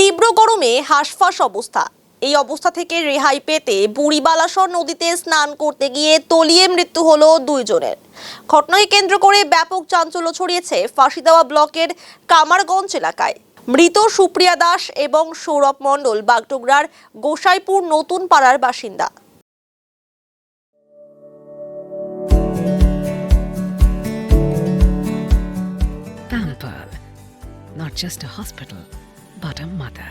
তীব্র গরমে হাঁসফাঁস অবস্থা। এই অবস্থা থেকে রেহাই পেতে বুড়িবালাসর নদীতে স্নান করতে গিয়ে তলিয়ে মৃত্যু হলো দুইজনের। ঘটনাকে কেন্দ্র করে ব্যাপক চাঞ্চল্য ছড়িয়েছে ফাঁসিদেওয়া ব্লকের কামারগঞ্জ এলাকায়। মৃত সুপ্রিয়া দাস এবং সৌরভ মণ্ডল বাগডোগরার গোসাইপুর নতুন পাড়ার বাসিন্দা। Pampered, not just a hospital, but a mother.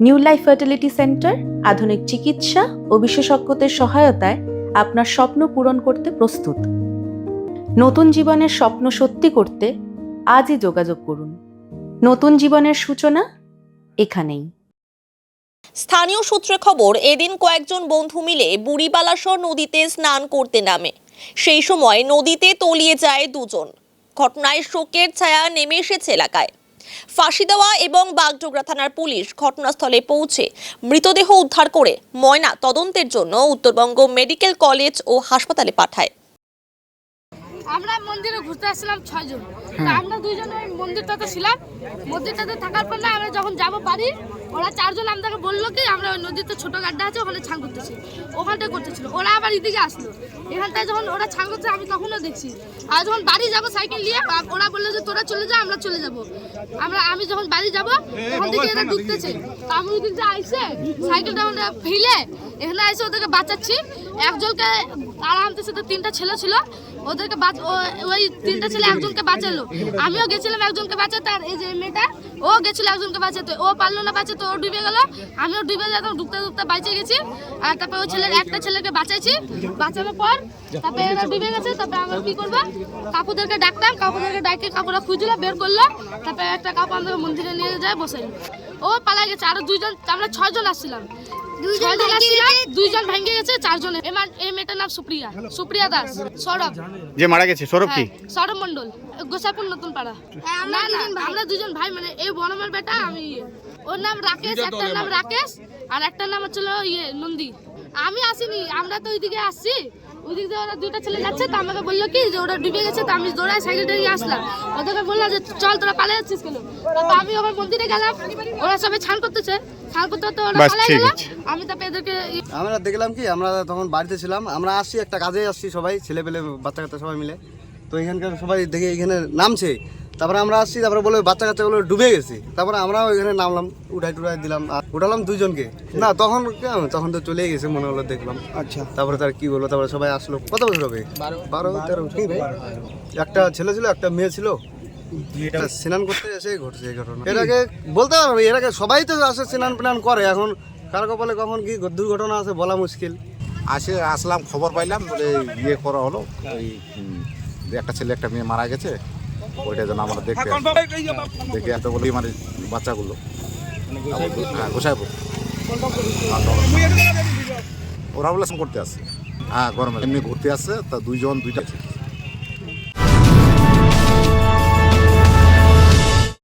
New life fertility centre আধুনিক চিকিৎসা ও বিশেষজ্ঞদের সহায়তায় আপনার স্বপ্ন পূরণ করতে প্রস্তুত। নতুন জীবনের স্বপ্ন সত্যি করতে আজই যোগাযোগ করুন। নতুন জীবনের সূচনা এখানেই। স্থানীয় সূত্রে খবর, এদিন কয়েকজন বন্ধু মিলে বুড়িবালাসর নদীতে স্নান করতে নামে। সেই সময় নদীতে তলিয়ে যায় দুজন। ঘটনায় শোকের ছায়া নেমে এসেছে এলাকায়। ফাঁসিদেওয়া এবং বাগডোগরা থানার পুলিশ ঘটনাস্থলে পৌঁছে মৃতদেহ উদ্ধার করে ময়না তদন্তের জন্য উত্তরবঙ্গ মেডিকেল কলেজ ও হাসপাতালে পাঠায়। আমরা মন্দিরে ঘুরতে আসছিলাম 6 জন। আমরা দুইজন ওই মন্দিরটাতে ছিলাম। মন্দিরটাতে থাকার পর না আমরা যখন যাব বাড়ি, ওরা 4 জন আমাদেরকে বললো কি আমরা ওই নদীতে ছোট গাড্ডা আছে ওখানে ছান করতেছি, ওখানটায় করতেছিল। ওরা আবার এদিকে আসলো, এখানটায় যখন ওরা ছান করছে আমি তখনও দেখছি। আর যখন বাড়ি যাব সাইকেল নিয়ে, ওরা বললো যে তোরা চলে যা, আমরা চলে যাব। আমি যখন বাড়ি যাব তখন দেখি এরা ঢুকতেছে। আমি ওই দিকটা আইসে সাইকেলটা আমরা ফেলে এখানে এসে ওদেরকে বাঁচাচ্ছি। একজনকে আরামতেছে, তো 3টা ছেলে ছিল, ওদেরকে ওই 3টা ছেলে একজনকে বাঁচালো। আমিও গেছিলাম একজনকে বাঁচাতে, আর এই যে মেয়েটা ও গেছিল একজনকে বাঁচাতে, ও পারলো না বাঁচাতে, ও ডুবে গেল। আমিও ডুবে যেতাম, ডুবতে ডুবতে বাঁচে গেছি। আর তারপর ওই একটা ছেলেকে বাঁচাইছি। বাঁচানোর পর তারপরে এরা ডুবে গেছে। তারপরে আমরা কি করবো, কাকুদেরকে ডাকতাম, কাকুদেরকে ডাকে কাকুরা খুঁজলো, বের করলো। তারপরে একটা কাকু আমাদের মন্দিরে নিয়ে যায় বসে। ও পালা গেছে। আরো 2 জন, আমরা 6 জন আসছিলাম। 2 জন ভেঙে গেছে, 4 জন। এই মেয়েটার নাম সুপ্রিয়া দাস। সৌরভ যে মারা গেছে, সৌরভ কি? সৌরভ মণ্ডল, গোসাইপুর নতুন পাড়া। না আমরা 2 জন ভাই, মানে এই বনমের বেটা আমি। ওর নাম রাকেশ, একটার নাম রাকেশ আর একটার নাম হচ্ছিল নন্দী। আমি আসিনি, আমরা তো ওইদিকে আসছি। ওইদিক দিয়ে ওরা 2টা ছেলে যাচ্ছে, তো আমাকে বললো কি যে ওরা ডুবে গেছে। তো আমি দৌড়ায় সাইকেলটা নিয়ে আসলাম। ওদেরকে বললাম যে চল তোরা পালিয়ে যাচ্ছিস কেন। তারপর আমি ওখানে মন্দিরে গেলাম, ওরা সবাই ছান করতেছে। ওরা পালিয়ে গেল। আমি তারপর এদেরকে আমরা দেখলাম কি, আমরা তখন বাড়িতে ছিলাম, আমরা আসছি একটা কাজে আসছি সবাই, ছেলে পেলে বাচ্চা কাচ্চা সবাই মিলে। তো এখানকার সবাই দেখে এখানে নামছে। তারপরে আমরা আসছি, তারপরে বলে বাচ্চা কাচ্চাগুলো ডুবে গেছে। তারপরে আমরাও এখানে নামলাম, উঠাই দিলাম, আর উঠালাম 2 জনকে। না তখন তো চলেই গেছে মনে হলো, দেখলাম। আচ্ছা, তারপরে তার কি বললো, তারপরে সবাই আসলো। কত বছর হবে? 12-13। একটা ছেলে ছিল, একটা মেয়ে ছিল। স্নান করতে এসে ঘটছে এই ঘটনা। এর আগে বলতে পারবো, এর আগে সবাই তো আসে স্নান প্নান করে। এখন কার কপালে কখন কি দুর্ঘটনা আছে বলা মুশকিল। আসলাম, খবর পাইলাম, বলে করা হলো, ওই একটা ছেলে একটা মেয়ে মারা গেছে। ওইটা যেন আমরা দেখে এত বলি মানে বাচ্চাগুলো। হ্যাঁ, গোসাইপুর। ওরা বলে করতে আসছে। হ্যাঁ, গরমে এমনি ঘুরতে আসছে। তা 2 জন 2টা